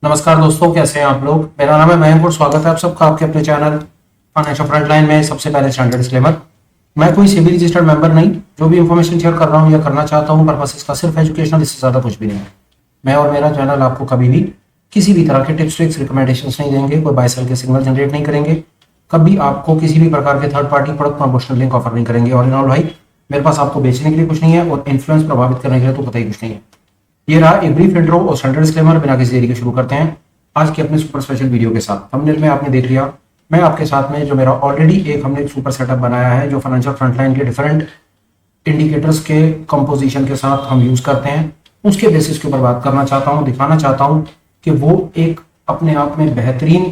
नमस्कार दोस्तों, कैसे हैं आप लोग। मेरा नाम है मयंक और स्वागत है आप सबका आपके अपने चैनल फाइनेंशियल फ्रंटलाइन में। सबसे पहले स्टैंडर्ड डिस्क्लेमर, मैं कोई सेबी रजिस्टर्ड मेंबर नहीं। जो भी इंफॉर्मेशन शेयर कर रहा हूं या करना चाहता हूं, पर्पस इसका सिर्फ एजुकेशनल, इससे ज्यादा कुछ भी नहीं है। मैं और मेरा चैनल आपको कभी भी किसी भी तरह के टिप्स ट्रिक्स रिकमेंडेशन नहीं देंगे, कोई बाय सेल के सिग्नल जनरेट नहीं करेंगे, कभी आपको किसी भी प्रकार के third party product promotional link offer नहीं करेंगे। और इन ऑल भाई, मेरे पास आपको बेचने के लिए कुछ नहीं है और इन्फ्लुएंस प्रभावित करने के लिए तो पता ही कुछ नहीं है। ये रहा एक ब्रीफ इंट्रो और स्टैंडर्ड डिस्क्लेमर। बिना किसी देरी के शुरू करते हैं आज के अपने सुपर स्पेशल वीडियो के साथ। थंबनेल में आपने देख लिया, मैं आपके साथ में जो मेरा ऑलरेडी एक हमने एक सुपर सेटअप बनाया है, जो फाइनेंशियल फ्रंटलाइन के डिफरेंट इंडिकेटर्स के कंपोजिशन के साथ हम यूज करते हैं, उसके बेसिस के ऊपर बात करना चाहता हूं, दिखाना चाहता हूं कि वो एक अपने आप में बेहतरीन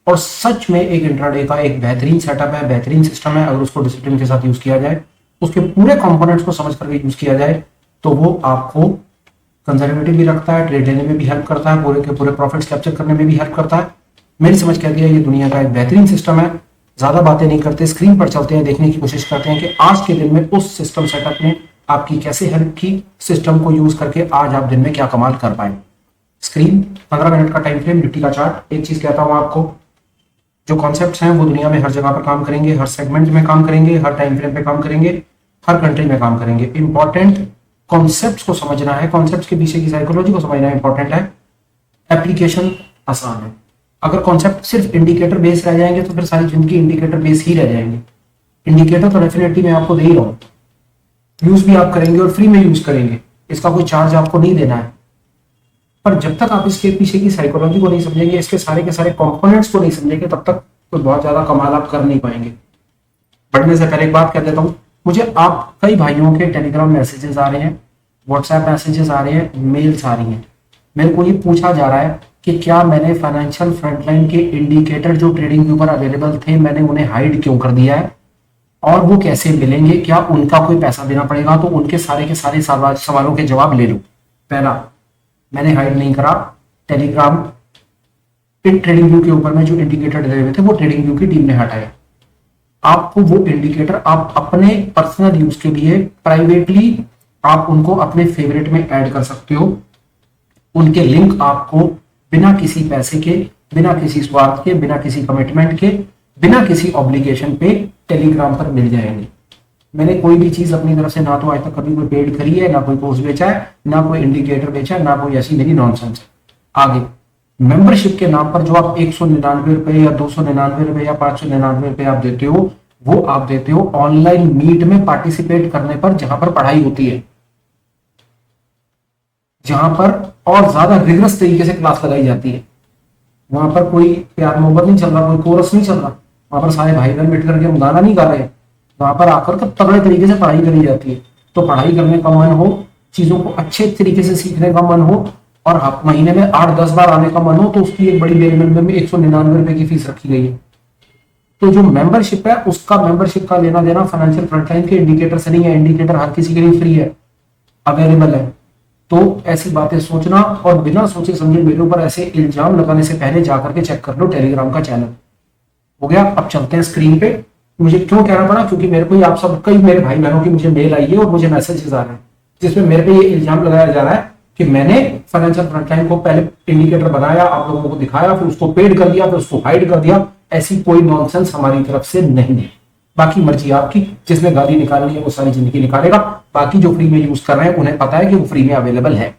और सच में एक इंट्राडे का एक बेहतरीन सेटअप है, बेहतरीन सिस्टम है। अगर उसको डिसिप्लिन के साथ यूज किया जाए, उसके पूरे कंपोनेंट्स को समझ करके यूज किया जाए, तो वो आपको कंजर्वेटिव भी रखता है, ट्रेड लेने में भी हेल्प करता है, पूरे के पूरे प्रॉफिट्स कैप्चर करने में भी हेल्प करता है। मेरी समझ कहती है ये दुनिया का एक बेहतरीन सिस्टम है। ज्यादा बातें नहीं करते, स्क्रीन पर चलते हैं, देखने की कोशिश करते हैं कि आज के दिन में उस सिस्टम सेटअप ने आपकी कैसे हेल्प की, सिस्टम को यूज करके आज आप दिन में क्या कमाल कर पाए। स्क्रीन 15 मिनट का टाइम फ्रेम, निफ्टी का चार्ट। एक चीज कहता हूं आपको, जो कॉन्सेप्ट्स हैं वो दुनिया में हर जगह पर काम करेंगे, हर सेगमेंट में काम करेंगे, हर टाइम फ्रेम पे काम करेंगे, हर कंट्री में काम करेंगे। इंपॉर्टेंट कॉन्सेप्ट्स को समझना है, कॉन्सेप्ट्स के पीछे की साइकोलॉजी को समझना इंपॉर्टेंट है। एप्लीकेशन आसान है। अगर कॉन्सेप्ट सिर्फ इंडिकेटर बेस रह जाएंगे तो फिर सारी जिंदगी इंडिकेटर बेस ही रह जाएंगे। इंडिकेटर तो डेफिनेटली मैं आपको दे ही रहा हूं, यूज भी आप करेंगे और फ्री में यूज करेंगे, इसका कोई चार्ज आपको नहीं देना है। पर जब तक आप इसके पीछे की साइकोलॉजी को नहीं समझेंगे, इसके सारे के सारे कंपोनेंट्स को नहीं समझेंगे, तब तक कोई बहुत ज्यादा कमाल आप कर नहीं पाएंगे। बढ़ने से पहले एक बात कह देता हूं, मुझे आप कई भाइयों के टेलीग्राम मैसेजेस आ रहे हैं, व्हाट्सएप मैसेजेस आ रहे हैं, मेल्स आ रही हैं। मेरे को ये पूछा जा रहा है कि क्या मैंने फाइनेंशियल फ्रंटलाइन के इंडिकेटर जो ट्रेडिंग के ऊपर अवेलेबल थे, मैंने उन्हें हाइड क्यों कर दिया है और वो कैसे मिलेंगे, क्या उनका कोई पैसा देना पड़ेगा। तो उनके सारे के सारे सवालों के जवाब ले लो। पहला, मैंने हाइड नहीं करा। टेलीग्राम ट्रेडिंग व्यू के ऊपर में जो इंडिकेटर डले हुए थे वो ट्रेडिंग व्यू की टीम ने हटाए। आपको वो इंडिकेटर आप अपने पर्सनल यूज के लिए प्राइवेटली आप उनको अपने फेवरेट में ऐड कर सकते हो। उनके लिंक आपको बिना किसी पैसे के, बिना किसी स्वार्थ के, बिना किसी कमिटमेंट के, बिना किसी ऑब्लिगेशन पे टेलीग्राम पर मिल जाएंगे। मैंने कोई भी चीज अपनी तरफ से ना तो आज तक कभी कोई पेड करी है, ना कोई कोर्स बेचा है, ना कोई इंडिकेटर बेचा है, ना कोई ऐसी मेरी नॉनसेंस है। आगे, मेंबरशिप के नाम पर जो आप 199 रुपए या 299 रुपए या 599 रुपए आप देते हो, वो आप देते हो ऑनलाइन मीट में पार्टिसिपेट करने पर, जहां पर पढ़ाई होती है, जहां पर और ज्यादा रिगरस तरीके से क्लास लगाई जाती है। वहां पर कोई प्यार मोहब्बत नहीं चल रहा, कोई कोरस नहीं चल रहा, वहां पर सारे भाई बहन मिट करके हम गाना नहीं गा रहे हैं। वहां पर आकर के तगड़े तरीके से पढ़ाई करी जाती है। तो पढ़ाई करने का मन हो, चीजों को अच्छे तरीके से सीखने का मन हो और महीने में 8-10 बार आने का मन हो, तो उसकी एक बड़ी बेर में 199 रुपए की फीस रखी गई है। तो जो मेंबरशिप है, उसका मेंबरशिप का लेना देना फाइनेंशियल फ्रंटलाइन के इंडिकेटर से नहीं है। इंडिकेटर हर किसी के लिए फ्री है, अवेलेबल है। तो ऐसी बातें सोचना और बिना सोचे समझे मेरे ऊपर ऐसे इल्जाम लगाने से पहले जाकर के चेक कर लो टेलीग्राम का चैनल। हो गया। अब चलते हैं स्क्रीन पे। मुझे क्यों कहना पड़ा, क्योंकि मेरे को आप सब, कई मेरे भाई बहनों की मुझे मेल आई है और मुझे मैसेजेस आ रहे हैं जिसमें मेरे पे ये इल्जाम लगाया जा रहा है कि मैंने फाइनेंशियल फ्रंटलाइन को पहले इंडिकेटर बनाया, आप लोगों को दिखाया, फिर उसको पेड कर दिया, फिर उसको हाइड कर दिया। ऐसी कोई नॉनसेंस हमारी तरफ से नहीं है। बाकी मर्जी आपकी, जिसने गाली निकालनी है वो सारी जिंदगी निकालेगा। बाकी जो फ्री में यूज कर रहे हैं उन्हें पता है कि वो फ्री में अवेलेबल है।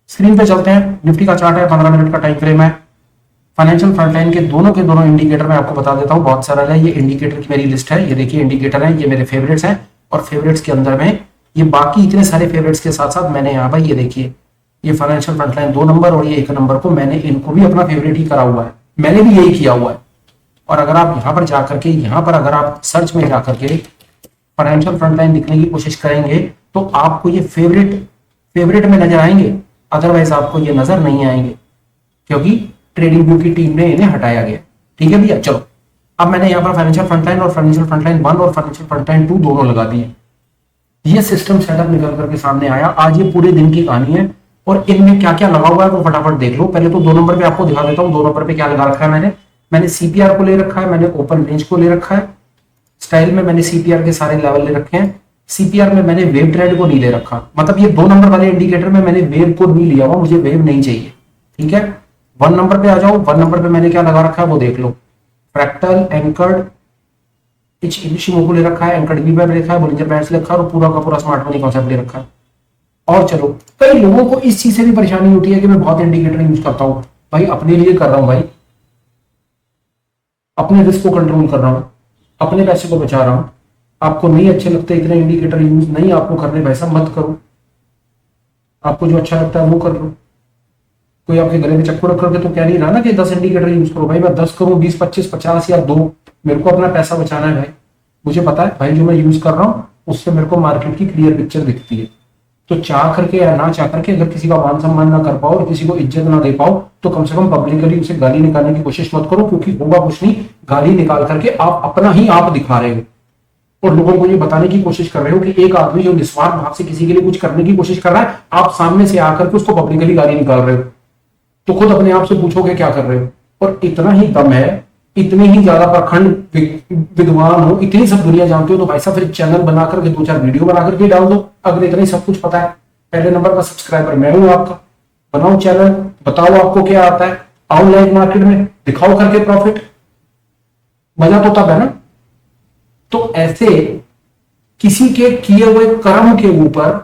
स्क्रीन पे चलते हैं। निफ्टी का चार्ट है, 15 मिनट का टाइम फ्रेम है। फाइनेंशियल फ्रंटलाइन के दोनों इंडिकेटर मैं आपको बता देता हूं, बहुत सरल है। ये इंडिकेटर की मेरी लिस्ट है, ये देखिए इंडिकेटर है, ये मेरे फेवरेट्स हैं। और फेवरेट्स के अंदर में ये बाकी इतने सारे फेवरेट्स के साथ साथ मैंने यहाँ पर ये देखिए, ये फाइनेंशियल फ्रंटलाइन 2 नंबर और ये 1 नंबर को मैंने इनको भी अपना फेवरेट ही करा हुआ है। मैंने भी यही किया हुआ है। और अगर आप यहाँ पर जाकर के, यहाँ पर अगर आप सर्च में जाकर के फाइनेंशियल फ्रंटलाइन लिखने की कोशिश करेंगे तो आपको ये फेवरेट में नजर आएंगे, अदरवाइज आपको ये नजर नहीं आएंगे, क्योंकि ट्रेडिंग व्यू की टीम ने इन्हें हटाया गया। ठीक है भैया, चलो। अब मैंने यहाँ पर फाइनेंशियल फ्रंटलाइन और फाइनेंशियल फ्रंटलाइन 1 और फाइनेंशियल फ्रंटलाइन 2 दोनों लगा दिए। ये सिस्टम सेटअप निकल करके सामने आया। आज ये पूरे दिन की कहानी है और इनमें क्या क्या लगा हुआ है वो फटाफट देख लो। पहले तो 2 नंबर पे आपको दिखा देता हूँ, 2 नंबर पे क्या लगा रखा है। मैंने सीपीआर को ले रखा है, मैंने ओपन रेंज को ले रखा है। स्टाइल में मैंने सीपीआर के सारे लेवल ले रखे हैं। सीपीआर में मैंने वेव ट्रेंड को नहीं ले रखा, मतलब ये 2 नंबर वाले इंडिकेटर में मैंने वेव को नहीं लिया हुआ, मुझे वेव नहीं चाहिए। ठीक है, वन नंबर पे आ जाओ। वन नंबर पे मैंने क्या लगा रखा है वो देख लो, फ्रैक्टल, एंकर्ड, इचिमोकू ले रखा है, एंकर्ड भी ले रखा है, बोलिंजर बैंड्स ले रखा है और पूरा का पूरा स्मार्ट मनी कॉन्सेप्ट ले रखा है। और चलो, कई लोगों को इस चीज से भी परेशानी होती है कि मैं बहुत इंडिकेटर यूज करता हूं। भाई अपने लिए कर रहा हूं भाई, अपने रिस्क को कंट्रोल कर रहा हूं, अपने पैसे को बचा रहा हूं। आपको नहीं अच्छे लगते इतने इंडिकेटर यूज नहीं आपको करने, वैसा मत करो। आपको जो अच्छा लगता है वो कर लो। कोई आपके गले में चक्कू रख करके तो कह नहीं रहा ना कि 10 इंडिकेटर यूज करो। भाई मैं 10 करूं, 20, 25, 50 या 2, मेरे को अपना पैसा बचाना है भाई। मुझे पता है भाई जो मैं यूज कर रहा हूं उससे मेरे को मार्केट की क्लियर पिक्चर दिखती है। तो चाह करके या ना चाह करके अगर किसी का मान सम्मान ना कर पाओ और किसी को इज्जत ना दे पाओ तो कम से कम पब्लिकली उसे गाली निकालने की कोशिश मत करो, क्योंकि होगा कुछ नहीं। गाली निकाल करके आप अपना ही आप दिखा रहे हो और लोगों को ये बताने की कोशिश कर रहे हो कि एक आदमी जो निस्वार्थ भाव से किसी के लिए कुछ करने की कोशिश कर रहा है, आप सामने से आकर के उसको पब्लिकली गाली निकाल रहे हो। तो खुद अपने आप से पूछोगे क्या कर रहे हो। और इतना ही दम है, इतने ही ज्यादा प्रखंड विद्वान हो, इतनी सब दुनिया जानते हो तो भाई साहब फिर चैनल बना करके 2-4 वीडियो बना करके डाल दो। अगर इतना ही सब कुछ पता है, पहले नंबर का सब्सक्राइबर मैं हूं आपका। बनाओ चैनल, बताओ आपको क्या आता है, आओ लाइव मार्केट में दिखाओ करके प्रॉफिट। मजा तो तब है ना। तो ऐसे किसी के किए हुए कर्म के ऊपर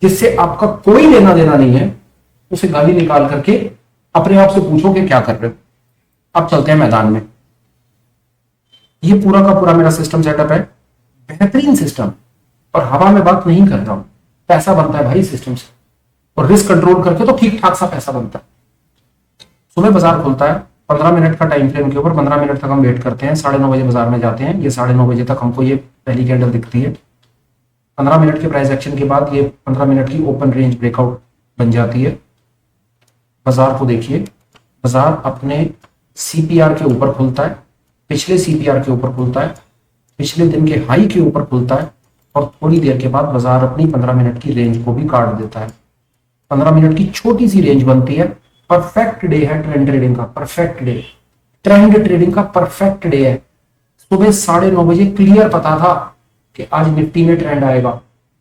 जिससे आपका कोई लेना देना नहीं है, उसे गाली निकाल करके अपने आप से पूछो कि क्या कर रहे हो। अब चलते हैं मैदान में। ये पूरा का पूरा मेरा सिस्टम सेटअप है, बेहतरीन सिस्टम। और हवा में बात नहीं कर रहा हूं, पैसा बनता है भाई सिस्टम से। और रिस्क कंट्रोल करके तो ठीक ठाक सा पैसा बनता है। सुबह बाजार खुलता है 15 मिनट का टाइम फ्रेम के ऊपर, 15 मिनट तक हम वेट करते हैं, 9:30 बजे बाजार में जाते हैं। ये 9:30 बजे तक हमको ये पहली कैंडल दिखती है। 15 मिनट के प्राइस एक्शन के बाद ये 15 मिनट की ओपन रेंज ब्रेकआउट बन जाती है। बाजार को देखिए, बाजार अपने सीपीआर के ऊपर खुलता है, पिछले सीपीआर के ऊपर खुलता है, पिछले दिन के हाई के ऊपर खुलता है और थोड़ी देर के बाद बाजार अपनी 15 मिनट की रेंज को भी काट देता है। 15 मिनट की छोटी सी रेंज बनती है। परफेक्ट डे है ट्रेंड ट्रेडिंग का, परफेक्ट डे, ट्रेंड ट्रेडिंग का परफेक्ट डे है। सुबह 9:30 बजे क्लियर पता था कि आज निफ्टी में ट्रेंड आएगा।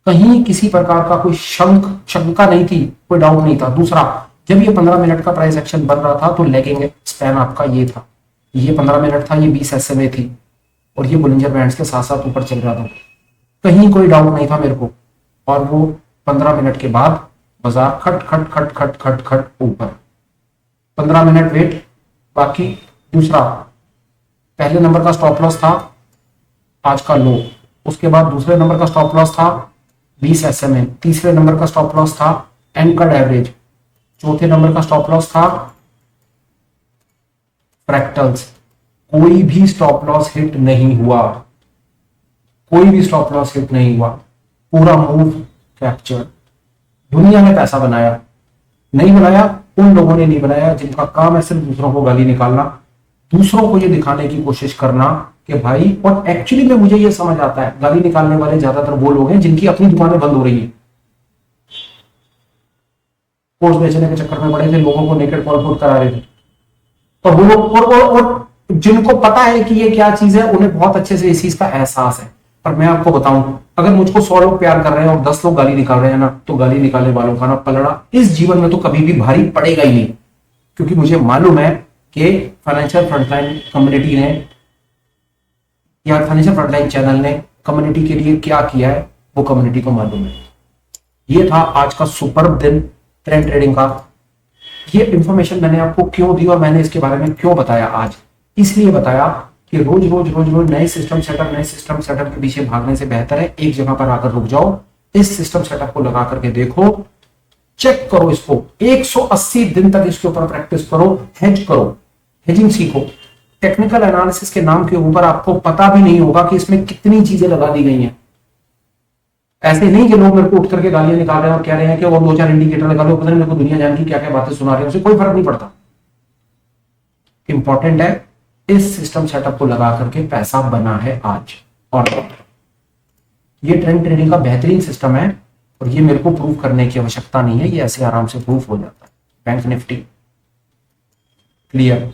कहीं किसी प्रकार का कोई शंका नहीं थी, कोई डाउट नहीं था। दूसरा, जब ये 15 मिनट का प्राइस एक्शन बन रहा था तो लेगिंग स्पैन आपका ये था, ये 15 मिनट था, ये 20 SMA थी और ये बोलिंजर बैंड्स के साथ साथ ऊपर चल रहा था। कहीं कोई डाउट नहीं था मेरे को। और वो 15 मिनट के बाद बाजार खट खट खट खट खट खट ऊपर। 15 मिनट वेट। बाकी दूसरा, पहले नंबर का स्टॉप लॉस था आज का लो, उसके बाद दूसरे नंबर का स्टॉप लॉस था 20 SMA, तीसरे नंबर का स्टॉप लॉस था एंकर्ड एवरेज, चौथे नंबर का स्टॉप लॉस था फ्रैक्टल्स। कोई भी स्टॉप लॉस हिट नहीं हुआ, कोई भी स्टॉप लॉस हिट नहीं हुआ। पूरा मूव कैप्चर। दुनिया में पैसा बनाया नहीं बनाया, उन लोगों ने नहीं बनाया जिनका काम है सिर्फ दूसरों को गाली निकालना, दूसरों को ये दिखाने की कोशिश करना कि भाई। और एक्चुअली में मुझे ये समझ आता है, गाली निकालने वाले ज्यादातर वो लोग हैं जिनकी अपनी दुकानें बंद हो रही है। कोर्स बेचने के चक्कर में पड़े थे, लोगों को नेकेड कॉल पुट करा रहे थे। और वो लोग और जिनको पता है कि ये क्या चीज है, उन्हें बहुत अच्छे से इस चीज का एहसास है। पर मैं आपको बताऊं, अगर मुझको 100 लोग प्यार कर रहे हैं और 10 लोग गाली निकाल रहे हैं ना, तो गाली निकालने वालों का ना पलड़ा इस जीवन में तो कभी भी भारी पड़ेगा ही नहीं। क्योंकि मुझे मालूम है कि फाइनेंशियल फ्रंटलाइन कम्युनिटी ने या फाइनेंशियल फ्रंटलाइन चैनल ने कम्युनिटी के लिए क्या किया है, वो कम्युनिटी को मालूम है। ये था आज का सुपर्ब दिन ट्रेंड ट्रेडिंग का। ये इंफॉर्मेशन मैंने आपको क्यों दी और मैंने इसके बारे में क्यों बताया आज, इसलिए बताया कि रोज रोज रोज रोज नए सिस्टम सेटअप के पीछे भागने से बेहतर है एक जगह पर आकर रुक जाओ, इस सिस्टम सेटअप को लगा करके देखो, चेक करो इसको, 180 दिन तक इसके ऊपर प्रैक्टिस करो, हेज करो, हेजिंग सीखो। टेक्निकल एनालिसिस के नाम के ऊपर आपको पता भी नहीं होगा कि इसमें कितनी चीजें लगा दी गई हैं। ऐसे नहीं कि लोग मेरे को उठ करके गालियां निकाल रहे हैं और कह रहे हैं कि और 2-4 इंडिकेटर लगा लो, पता नहीं मेरे को दुनिया जान की क्या क्या बातें सुना रहे हैं, उसे कोई फर्क नहीं पड़ता। इंपॉर्टेंट है इस सिस्टम सेटअप को लगा करके पैसा बना है आज। और ये ट्रेंड ट्रेडिंग का बेहतरीन सिस्टम है और ये मेरे को प्रूव करने की आवश्यकता नहीं है, ये ऐसे आराम से प्रूफ हो जाता है। Bank Nifty clear,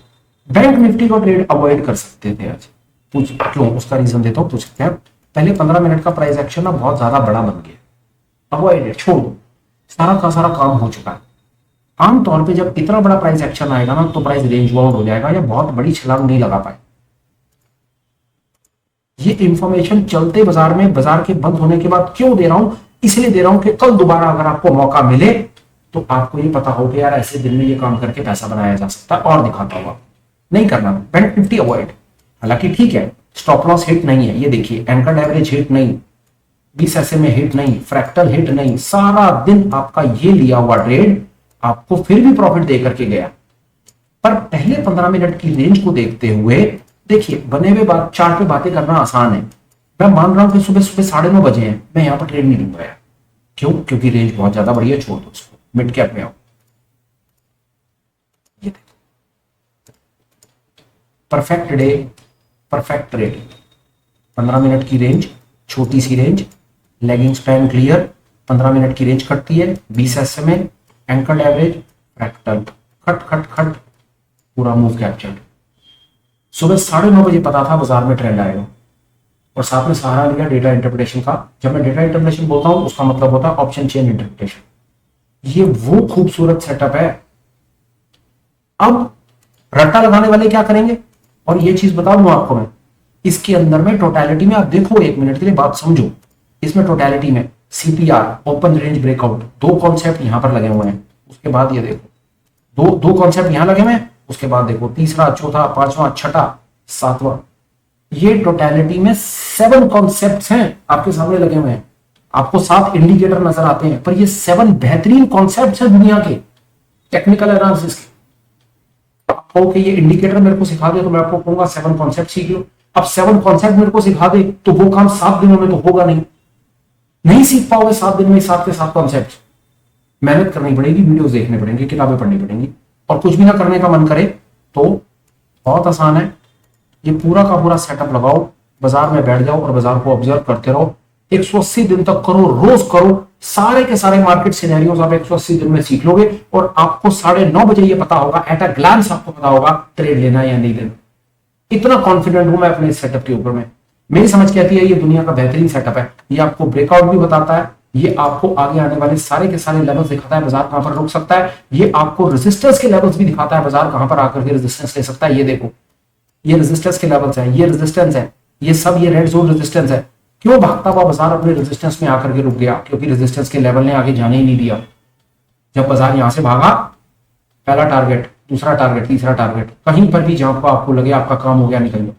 bank Nifty को ट्रेड अवॉइड कर सकते थे आज। पूछ क्यों, उसका रीजन देता हूं, पूछ सकते हैं। पहले 15 मिनट का प्राइस एक्शन ना बहुत ज्यादा बड़ा बन गया, अवॉइड, छोड़ दो, सारा का सारा काम हो चुका है। आमतौर पे जब इतना बड़ा प्राइस एक्शन आएगा ना तो प्राइस रेंज बाउंड हो जाएगा या बहुत बड़ी छलांग नहीं लगा पाए। ये इंफॉर्मेशन चलते बाजार में बाजार के बंद होने के बाद क्यों दे रहा हूं, इसलिए दे रहा हूं कि कल दोबारा अगर आपको मौका मिले तो आपको ये पता हो कि यार ऐसे दिन में ये काम करके पैसा बनाया जा सकता है और दिखाता हुआ। नहीं करना, बैंक निफ्टी अवॉइड। हालांकि ठीक है, स्टॉप लॉस हिट नहीं है, ये देखिए एंकर्ड एवरेज हिट नहीं, 20 SMA हिट नहीं, फ्रैक्टल हिट नहीं, सारा दिन आपका ये लिया हुआ ट्रेड आपको फिर भी प्रॉफिट दे करके गया। पर पहले 15 मिनट की रेंज को देखते हुए देखिए, बने हुए बात चार्ट पे बातें करना आसान है। मैं मान रहा हूं कि सुबह सुबह 9:30 बजे हैं, मैं यहां पर ट्रेड नहीं लूंगा यार। क्यों? क्योंकि रेंज बहुत ज्यादा बड़ी है, छोड़ दो उसको, मिड कैप में आओ। ये देखो, perfect day, perfect trade, 15 minute की रेंज, छोटी सी range, lagging span clear, 15 minute की रेंज कटती है, 20 SMA, एंकर्ड एवरेज, फ्रैक्टल, खट खट खट, पूरा मूव कैप्चर्ड। सुबह 9:30 बजे पता था बाजार में ट्रेंड आएगा और साथ में सहारा लिया डेटा इंटरप्रिटेशन का। जब मैं डेटा इंटरप्रिटेशन बोलता हूं उसका मतलब होता है ऑप्शन चेन इंटरप्रिटेशन। ये वो खूबसूरत सेटअप है। अब रट्टा लगाने वाले क्या करेंगे, और ये चीज बता दूं आपको मैं, इसके अंदर में टोटलिटी में आप देखो, एक मिनट के लिए बात समझो। इसमें टोटलिटी में CPR, ओपन रेंज ब्रेकआउट, दो कॉन्सेप्ट यहां पर लगे हुए हैं। उसके बाद ये देखो, दो कॉन्सेप्ट यहां लगे हुए हैं, उसके बाद देखो तीसरा, चौथा, पांचवा, छठा, सातवां, ये टोटलिटी में 7 कॉन्सेप्ट्स हैं आपके सामने लगे हुए हैं। आपको 7 इंडिकेटर नजर आते हैं, पर ये 7 बेहतरीन कॉन्सेप्ट्स हैं दुनिया के टेक्निकल एनालिसिस के। आपको कि ये इंडिकेटर मेरे को सिखा दे तो मैं आपको कहूंगा 7 कॉन्सेप्ट सीख लो। अब 7 कॉन्सेप्ट मेरे को सिखा दे तो वो काम 7 दिनों में तो होगा नहीं सीख पाओगे 7 दिन में 7 के 7 कॉन्सेप्ट। मेहनत करनी पड़ेगी, वीडियोस देखने पड़ेंगे, किताबें पढ़नी पड़ेंगी, और कुछ भी ना करने का मन करे तो बहुत आसान है। ये पूरा का पूरा सेटअप लगाओ, बाजार में बैठ जाओ और बाजार को ऑब्जर्व करते रहो। 180 दिन तक करो, रोज करो, सारे के सारे मार्केट सिनेरियोज आप 180 दिन में सीख लोगे और आपको 9:30 बजे ये पता होगा, एट अ ग्लांस आपको पता होगा ट्रेड लेना या नहीं लेना। इतना कॉन्फिडेंट हूं मैं अपने इस सेटअप के ऊपर में। मेरी समझ कहती है ये दुनिया का बेहतरीन सेटअप है। ये आपको ब्रेकआउट भी बताता है, ये आपको आगे आने वाले सारे के सारे लेवल्स दिखाता है, बाजार कहां पर रुक सकता है। ये आपको रेजिस्टेंस के लेवल्स भी दिखाता है, बाजार कहां पर आकर के रेजिस्टेंस ले सकता है। ये देखो, ये रेजिस्टेंस के लेवल्स हैं, ये रेजिस्टेंस है, ये सब ये रेड जोन रेजिस्टेंस है। क्यों भागता हुआ बाजार अपने रेजिस्टेंस में आकर के रुक गया? क्योंकि रेजिस्टेंस के लेवल ने आगे जाने ही नहीं दिया। जब बाजार यहां से भागा, पहला टारगेट, दूसरा टारगेट, तीसरा टारगेट, कहीं पर भी जहां पर आपको लगे आपका काम हो गया, निकल लो।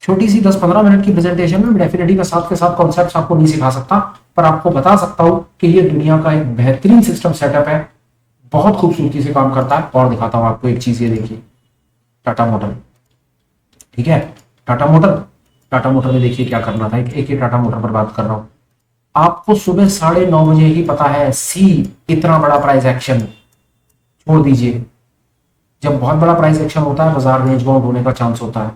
छोटी सी 10-15 मिनट की प्रेजेंटेशन में डेफिनेटली मैं 7 के 7 कॉन्सेप्ट्स आपको नहीं सिखा सकता, पर आपको बता सकता हूं कि ये दुनिया का एक बेहतरीन सिस्टम सेटअप है, बहुत खूबसूरती से काम करता है। और दिखाता हूं आपको एक चीज, ये देखिए टाटा मोटर, ठीक है, टाटा मोटर में देखिए क्या करना था। एक ही टाटा मोटर पर बात कर रहा हूं। आपको सुबह 9:30 बजे ही पता है इतना बड़ा प्राइस एक्शन छोड़ दीजिए। जब बहुत बड़ा प्राइस एक्शन होता है बाजार रेंज बाउंड होने का चांस होता है।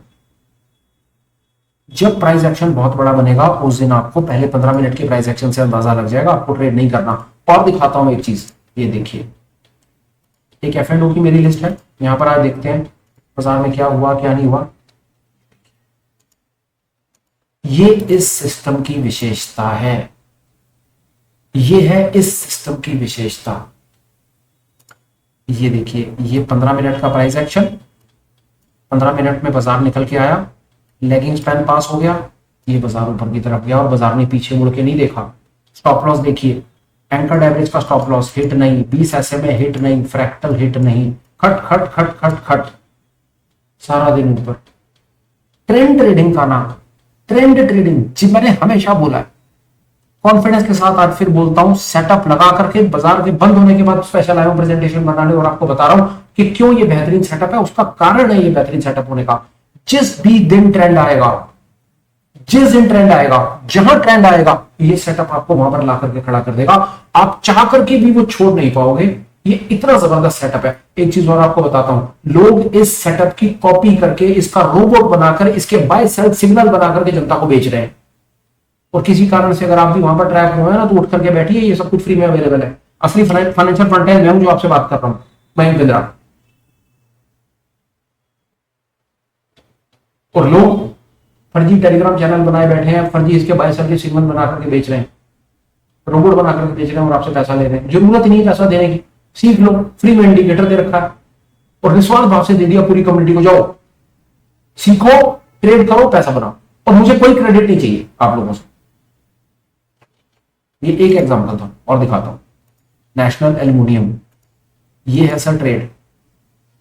जब प्राइस एक्शन बहुत बड़ा बनेगा उस दिन आपको पहले 15 मिनट के प्राइस एक्शन से अंदाजा लग जाएगा, आपको ट्रेड नहीं करना। और दिखाता हूं एक चीज, ये देखिए, एक F&O की मेरी लिस्ट है, यहां पर आज देखते हैं बाजार में क्या हुआ क्या नहीं हुआ। ये इस सिस्टम की विशेषता है, ये है इस सिस्टम की विशेषता। ये देखिए, ये 15 मिनट का प्राइस एक्शन, 15 मिनट में बाजार निकल के आया, लेगिंग स्पैन पास हो गया, ये बाजार ऊपर की तरफ गया और बाजार ने पीछे मुड़ के नहीं देखा। स्टॉप लॉस देखिए, एंकर्ड एवरेज का स्टॉप लॉस हिट नहीं, 20 SMA हिट नहीं, फ्रैक्टल हिट नहीं, खट खट खट खट खट, सारा दिन ऊपर। ट्रेंड ट्रेडिंग का नाम, ट्रेंड ट्रेडिंग, जी मैंने हमेशा बोला है, कॉन्फिडेंस के साथ आज फिर बोलता हूं, सेटअप लगा करके बाजार के बंद होने के बाद स्पेशल आया हूं प्रेजेंटेशन बनाने और आपको बता रहा हूं कि क्यों ये बेहतरीन सेटअप है। उसका कारण है ये बेहतरीन सेटअप होने का। जिस भी दिन ट्रेंड आएगा, जिस दिन ट्रेंड आएगा, जहां ट्रेंड आएगा, ये सेटअप आपको वहां पर ला करके खड़ा कर देगा। आप चाह करके भी वो छोड़ नहीं पाओगे। ये इतना जबरदस्त सेटअप है। एक चीज और आपको बताता हूं, लोग इस सेटअप की कॉपी करके, इसका रोबोट बनाकर, इसके बाय सेल सिग्नल बनाकर के जनता को बेच रहे हैं। और किसी कारण से अगर आप भी वहां पर ट्रैक हुए हैं ना, तो उठ करके बैठिए, ये सब कुछ फ्री में अवेलेबल है। असली फाइनेंशियल फ्रंट एंड मैं हूं जो आपसे बात कर रहा हूं, मयंक बिंद्रा। और लोग फर्जी टेलीग्राम चैनल बनाए बैठे हैं, फर्जी इसके बाय सेल के सिग्नल बना करके बेच रहे हैं। रोबोट बना करके बेच रहे हैं और आपसे पैसा ले रहे हैं, जरूरत नहीं है पैसा देने की, सीख लो, फ्री में इंडिकेटर दे रखा है और निस्वार्थ भाव से दे दिया पूरी कम्युनिटी को, जाओ सीखो, ट्रेड करो, पैसा बनाओ, और मुझे कोई क्रेडिट नहीं चाहिए आप लोगों से। ये एक एग्जांपल था और दिखाता हूं। नेशनल एल्यूमिनियम, ये है सर ट्रेड,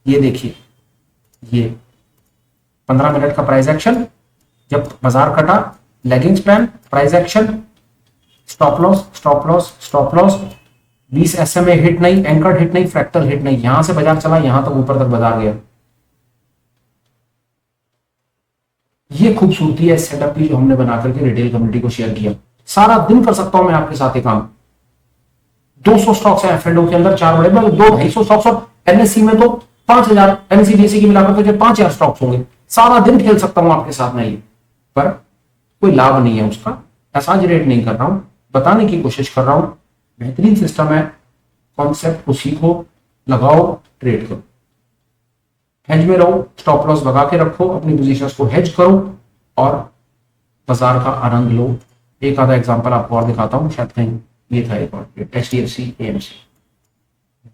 ये देखिए, ये 15 मिनट का प्राइस एक्शन, जब बाजार कटा lagging span, price action, stop loss stop loss stop loss, 20 SMA hit नहीं, एंकर्ड हिट नहीं, फ्रैक्टल हिट नहीं, यहां से बाजार चला, यहां तक ऊपर तक बाजार गया। ये खूबसूरती है सेटअप की जो हमने बना करके रिटेल कम्युनिटी को शेयर किया। सारा दिन कर सकता हूं मैं आपके साथ ये काम। 200 स्टॉक्स है F&O के अंदर, 4 बड़े, 200-250 स्टॉक्स, और NSE में तो 5000, NSE DSE की मिलाकर तो 5000 स्टॉक्स होंगे। सारा दिन खेल सकता हूं आपके साथ में ये, पर कोई लाभ नहीं है उसका। एग्जैजरेट नहीं कर रहा हूं, बताने की कोशिश कर रहा हूं। बेहतरीन सिस्टम है, कॉन्सेप्ट को सीखो, लगाओ, ट्रेड करो, हेज में रहो, स्टॉप लॉस लगा के रखो, अपनी पोजीशंस को हेज करो और बाजार का आनंद लो। एक आधा एग्जांपल आपको और दिखाता हूं, शायद कहीं ये था एक और, HDFC AMC,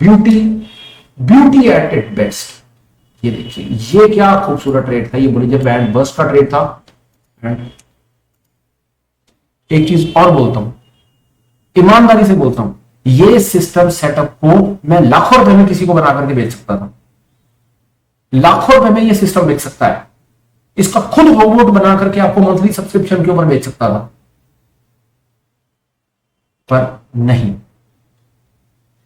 beauty, beauty at it best. ये देखिए, ये क्या खूबसूरत ट्रेड था, ये बोलिए बैंड बस्ट का ट्रेड था। एक चीज और बोलता हूं, ईमानदारी से बोलता हूं, ये सिस्टम सेटअप को मैं लाखों रुपए में किसी को बना करके बेच सकता था, लाखों रुपए में ये सिस्टम बेच सकता है। इसका खुद रोबोट बना करके आपको मंथली सब्सक्रिप्शन के ऊपर बेच सकता था, पर नहीं।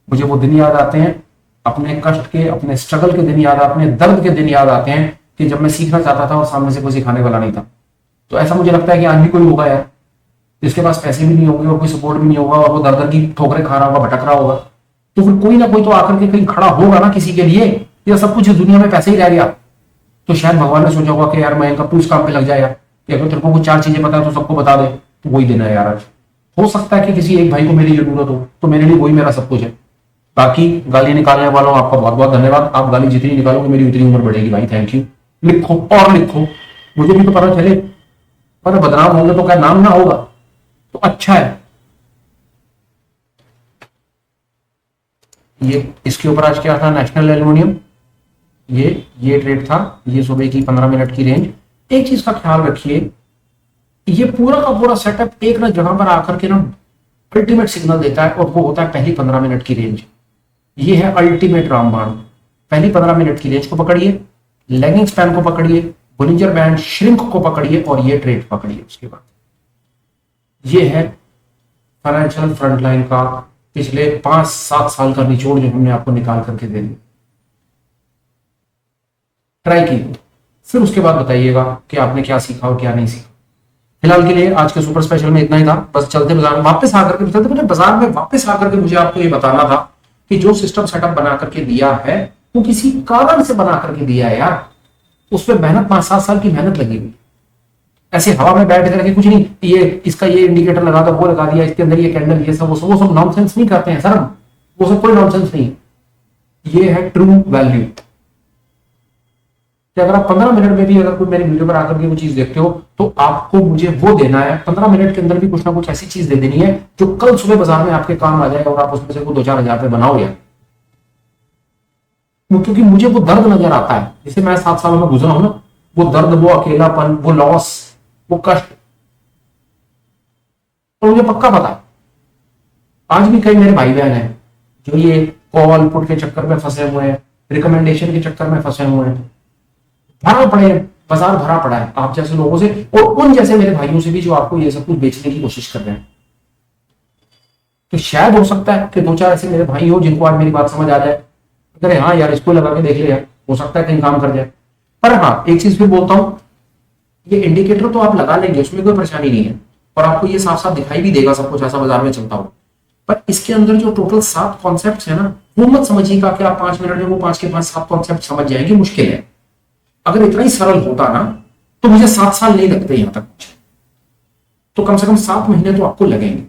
मुझे वो दिन याद आते हैं, अपने कष्ट के, अपने स्ट्रगल के दिन याद, अपने दर्द के दिन याद आते हैं कि जब मैं सीखना चाहता था और सामने से कोई सिखाने वाला नहीं था। तो ऐसा मुझे लगता है कि आज भी कोई होगा यार जिसके पास पैसे भी नहीं होंगे और कोई सपोर्ट भी नहीं होगा और वो दर दर की ठोकरें खा रहा होगा, भटक रहा होगा, तो फिर कोई ना कोई तो आकर के कहीं खड़ा होगा ना किसी के लिए। या सब कुछ इस दुनिया में पैसे ही रह गया, तो शायद भगवान ने सोचा होगा कि यार मैं कब तू इस काम पे लग जाए यार, कि अगर तेरे को कुछ 4 चीजें पता है तो सबको बता दे, तो वही देना है यार आज। हो सकता है कि किसी एक भाई को मेरी जरूरत हो, तो मेरे लिए वही मेरा सब कुछ है। बाकी गाली निकालने वालों आपका बहुत बहुत धन्यवाद, आप गाली जितनी निकालोगे मेरी उतनी उम्र बढ़ेगी भाई, थैंक यू। लिखो और लिखो, मुझे भी तो पता चले, पर बदनाम होंगे तो क्या नाम ना होगा, तो अच्छा है। ये इसके ऊपर आज क्या था, नेशनल एल्यूमिनियम, ये ट्रेड था, ये सुबह की 15 मिनट की रेंज। एक चीज का ख्याल रखिए, ये पूरा का पूरा सेटअप एक ना जगह पर आकर के ना अल्टीमेट सिग्नल देता है, और वो होता है पहली 15 मिनट की रेंज। ये है अल्टीमेट रामबाण। पहली 15 मिनट की रेंज को पकड़िए, लेगिंग स्पैन को पकड़िए, बोलिंजर बैंड श्रिंक को पकड़िए और ये ट्रेड पकड़िए। उसके बाद ये है फाइनेंशियल फ्रंटलाइन का पिछले 5-7 साल का निचोड़ जो हमने आपको निकाल करके दे दिया। ट्राई कीजिए, फिर उसके बाद बताइएगा कि आपने क्या सीखा और क्या नहीं सीखा। फिलहाल के लिए आज के सुपर स्पेशल में इतना ही था। बस चलते बाजार में वापस आकर के, मुझे बाजार में वापस आकर के मुझे आपको ये बताना था कि जो सिस्टम सेटअप बना करके दिया है वो किसी कारण से बना करके दिया है यार, उसमें मेहनत 5-7 साल की मेहनत लगी हुई। ऐसे हवा में बैठ करके कुछ नहीं, ये इसका ये इंडिकेटर लगा दो, वो लगा दिया, इसके अंदर ये कैंडल, ये सब वो सब नॉनसेंस नहीं करते हैं सर, वो सब कोई नॉनसेंस नहीं। ये है ट्रू वैल्यू कि अगर आप 15 मिनट में भी अगर कोई मेरी वीडियो पर आकर के वो चीज देखते हो तो आपको मुझे वो देना है, 15 मिनट के अंदर भी कुछ ना कुछ ऐसी चीज दे देनी है जो कल सुबह बाजार में आपके काम आ जाए और आप उसमें से 2-4 हजार रुपए बनाओ यार। क्योंकि मुझे वो दर्द नजर आता है जिसे मैं 7 सालों में गुजरा हूं ना, वो दर्द, वो अकेलापन, वो लॉस, वो कष्ट, तो मुझे पक्का पता है आज भी कई मेरे भाई बहन हैं जो ये कॉल पुट के चक्कर में फंसे हुए हैं, रिकमेंडेशन के चक्कर में फंसे हुए हैं, भरा पड़े, बाजार भरा पड़ा है आप जैसे लोगों से और उन जैसे मेरे भाइयों से भी जो आपको ये सब कुछ बेचने की कोशिश कर रहे हैं। तो शायद हो सकता है कि 2-4 ऐसे मेरे भाई हो जिनको आज मेरी बात समझ आ जाए, अरे हाँ यार इसको लगा के देख ले यार, हो सकता है कहीं काम कर जाए। पर हाँ एक चीज फिर बोलता हूं, ये इंडिकेटर तो आप लगा लेंगे, उसमें कोई परेशानी नहीं है और आपको ये साफ साफ दिखाई भी देगा सब कुछ ऐसा बाजार में चलता हो, पर इसके अंदर जो टोटल 7 कॉन्सेप्ट है ना, वो मत समझिएगा कि आप 5 मिनट में वो 5 के 5 7 कॉन्सेप्ट समझ जाएंगे, मुश्किल है। अगर इतना ही सरल होता ना तो मुझे 7 साल नहीं लगते यहां तक, तो कम से कम 7 महीने तो आपको लगेंगे।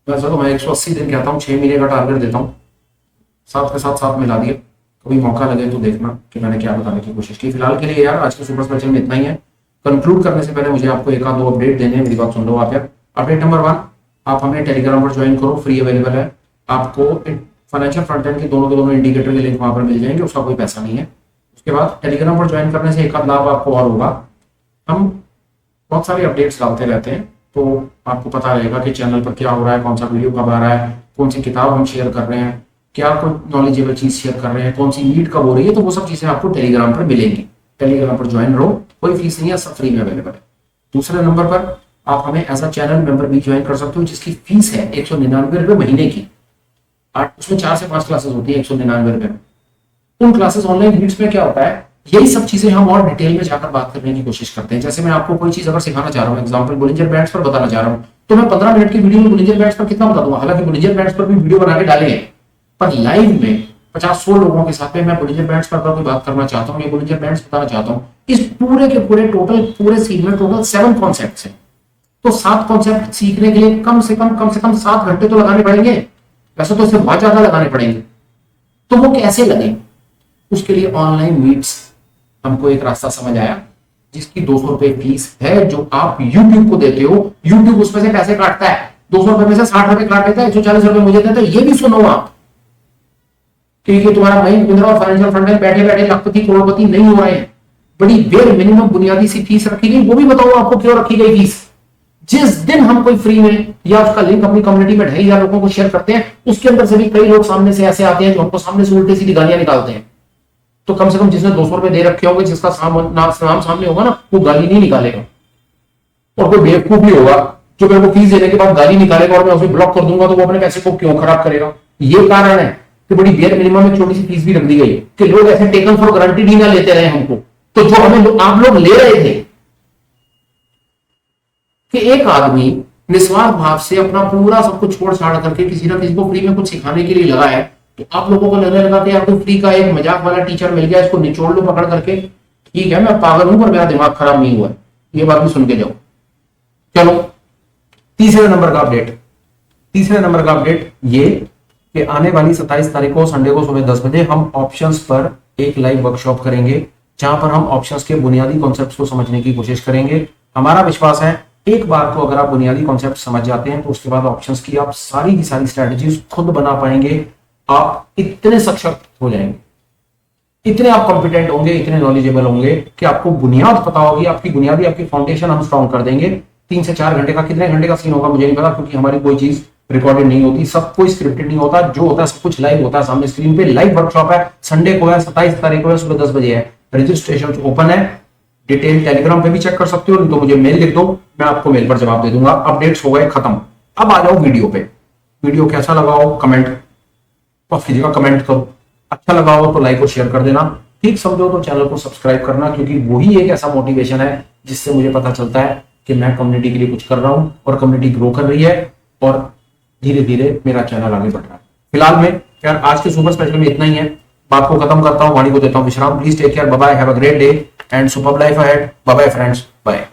वैसे तो मैं 180 दिन कहता हूँ, 6 महीने का टारगेट देता हूँ, 7 के साथ 7 मिला दिए, कभी मौका लगे तो देखना कि मैंने क्या बताने की कोशिश की। फिलहाल के लिए यार आज के सुपर स्पेशल में इतना ही है। कंक्लूड करने से पहले मुझे आपको 1 आध 2 अपडेट देने हैं, मेरी बात सुन लो आप यार। अपडेट नंबर 1, आप हमें टेलीग्राम पर ज्वाइन करो, फ्री अवेलेबल है आपको। फाइनेंशियल फ्रंट एंड के दोनों के दोनों इंडिकेटर के लिंक वहां पर मिल जाएंगे, उसका कोई पैसा नहीं है। उसके बाद टेलीग्राम पर ज्वाइन करने से एक आध लाभ आपको और होगा, हम बहुत सारे अपडेट्स डालते रहते हैं, तो आपको पता रहेगा कि चैनल पर क्या हो रहा है, कौन सा वीडियो कब आ रहा है, कौन सी किताब हम शेयर कर रहे हैं, क्या कोई नॉलेजेबल चीज शेयर कर रहे हैं, कौन सी नीड कब हो रही है, तो वो सब चीजें आपको टेलीग्राम पर मिलेंगी। टेलीग्राम पर ज्वाइन रहो, कोई फीस नहीं है, सब फ्री में अवेलेबल है। दूसरे नंबर पर आप हमें एज अ चैनल मेंबर भी ज्वाइन कर सकते हो, जिसकी फीस है 199 रुपए महीने की। उसमें 4 से 5 क्लासेस होती है 199 रुपए में। उन क्लासेस ऑनलाइन मीट्स में क्या होता है, यही सब चीजें हम और डिटेल में जाकर बात करने की कोशिश करते हैं। जैसे मैं आपको कोई चीज अगर सिखाना चाह रहा हूँ, एग्जांपल बोलिंजर बैंड्स पर बताना चाह रहा हूँ, तो मैं 15 मिनट की वीडियो में बोलिंजर बैंड्स पर कितना बता दूंगा। हालांकि बोलिंजर बैंड्स पर भी वीडियो बना के डाले हैं, पर लाइव में 50-100 लोगों के साथ में मैं बोलिंजर बैंड्स पर कोई बात करना चाहता हूँ, या बोलिंजर बैंड्स बताना चाहता हूँ, इस पूरे के पूरे पूरे सीन में टोटल 7 कॉन्सेप्ट है। तो 7 कॉन्सेप्ट सीखने के लिए कम से कम 7 घंटे तो लगाने पड़ेंगे। वैसे तो इससे बहुत ज्यादा लगाने पड़ेंगे, तो वो कैसे लगे, उसके लिए ऑनलाइन मीट्स हमको एक रास्ता समझ आया, जिसकी 200 रुपए फीस है, जो आप YouTube को देते हो। YouTube उसमें से पैसे काटता है, 200 रुपए में से 60 रुपए काट लेता है, 140 रुपए मुझे देता है। ये भी सुनो आप, क्योंकि तुम्हारा महीन बिंद्रा और फाइनेंशियल फ्रंट एंड बैठे बैठे लाखपति करोड़पति नहीं हो रहे हैं। बड़ी बेर मिनिमम बुनियादी सी फीस रखी गई, वो भी बताओ आपको क्यों रखी गई फीस। जिस दिन हम कोई फ्री में या उसका लिंक अपनी कम्युनिटी में 2,500 लोगों को शेयर करते हैं, उसके अंदर से भी कई लोग सामने से ऐसे आते हैं जो हमको सामने से उल्टे सीधी गालियां निकालते हैं। तो कम से कम जिसने 200 रुपए दे रखे होंगे, जिसका नाम सामने होगा ना, वो गाली नहीं निकालेगा। और कोई बेवकूफ भी होगा जो मेरे को फीस देने के बाद गाली निकालेगा और मैं उसे ब्लॉक कर दूंगा, तो वो अपने पैसे को क्यों खराब करेगा। ये कारण है कि बड़ी बेयर मिनिमम में छोटी सी फीस भी रख दी गई कि लोग ऐसे टेकन फॉर गारंटी ही ना लेते रहे हमको। तो जो हमें आप लोग ले रहे थे कि एक आदमी निस्वार्थ भाव से अपना पूरा सब कुछ छोड़ छाड़ करके किसी ना किसी को फ्री में कुछ सिखाने के लिए लगा है, तो आप लोगों को लगने लगा कि यार कोई फ्री का एक मजाक वाला टीचर मिल गया, इसको निचोड़ लो पकड़ करके। ठीक है, मैं पागल हूं पर मेरा दिमाग खराब नहीं हुआ है, ये बात भी सुन के जाओ। चलो तीसरे नंबर का अपडेट ये कि आने वाली 27 तारीख को संडे को सुबह 10 बजे हम ऑप्शंस पर एक लाइव वर्कशॉप करेंगे, जहां पर हम ऑप्शंस के बुनियादी कॉन्सेप्ट्स को समझने की कोशिश करेंगे। हमारा विश्वास है एक बार को अगर आप बुनियादी कॉन्सेप्ट समझ जाते हैं, तो उसके बाद ऑप्शंस की आप सारी की सारी स्ट्रेटजीज खुद बना पाएंगे। आप इतने सक्षम हो जाएंगे, इतने आप कॉम्पिटेंट होंगे, इतने नॉलेजेबल होंगे कि आपको बुनियाद पता होगी। आपकी फाउंडेशन हम स्ट्रॉन्ग कर देंगे। 3 से 4 घंटे का, कितने घंटे का सीन होगा मुझे नहीं पता, क्योंकि हमारी कोई चीज रिकॉर्डेड नहीं होती, सब कोई स्क्रिप्टेड नहीं होता। जो होता है सब कुछ लाइव होता है सामने स्क्रीन पे। लाइव वर्कशॉप है, संडे को है, 27 तारीख को है, सुबह 10 बजे है। रजिस्ट्रेशन ओपन है, डिटेल टेलीग्राम पे भी चेक कर सकते हो, नहीं तो मुझे मेल लिख दो, मैं आपको मेल पर जवाब दे दूंगा। अपडेट्स हो गए खत्म। अब आ जाओ वीडियो पे। वीडियो कैसा लगा हो कमेंट कीजिएगा, कमेंट करो। अच्छा लगा हो तो लाइक और शेयर कर देना, ठीक समझो तो चैनल को सब्सक्राइब करना, क्योंकि वही एक ऐसा मोटिवेशन है जिससे मुझे पता चलता है कि मैं कम्युनिटी के लिए कुछ कर रहा हूं और कम्युनिटी ग्रो कर रही है और धीरे धीरे मेरा चैनल आगे बढ़ रहा है। फिलहाल में यार आज के सुपर स्पेशल में इतना ही है, बात को खत्म करता हूं, वाणी को देता हूं विश्राम। Please take care, bye bye, have a great day and super life ahead. Bye bye friends, bye.